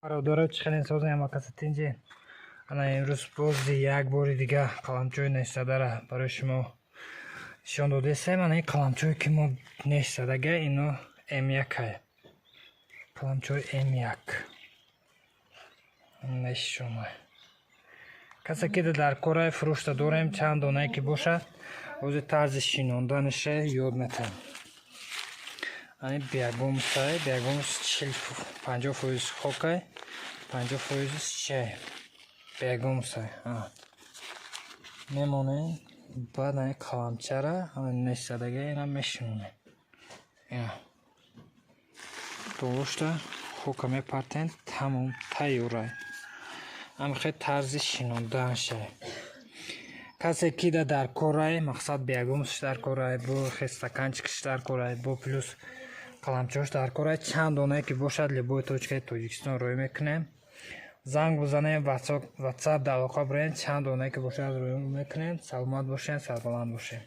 برادرها چخلین سازن یا مکستینجی انا امروز باز یک بار دیگه کلامچوی نشده را برای شما نشان داده سیم. انا این کلامچوی که ما نشدگه اینو M1 های کلامچوی M1 نشونه کسی که در کارهای فروش داریم چند دانه که باشه اوز طرز شیناندنش یاد نتن. این بیاگومس های بیاگومس 50% خاکه 50% چه بیاگومس های میمونه. بعد این کلامچه را همین نشدگه اینا میشونه درسته خوکه میپرتن تمام تیوره. هم خیلی طرز شیناندن شه کسی که در کارهای مقصد بیاگومش در کارهای با خستکانچکش در کارهای با پلوس کلامچوش در کارهای چند دانه که باشد لبوی توچکه توجیکستان روی میکنیم. زنگ بزنیم واتساپ در علاقه برین چند دانه که باشد روی میکنیم. سلامت باشین سربلند باشین.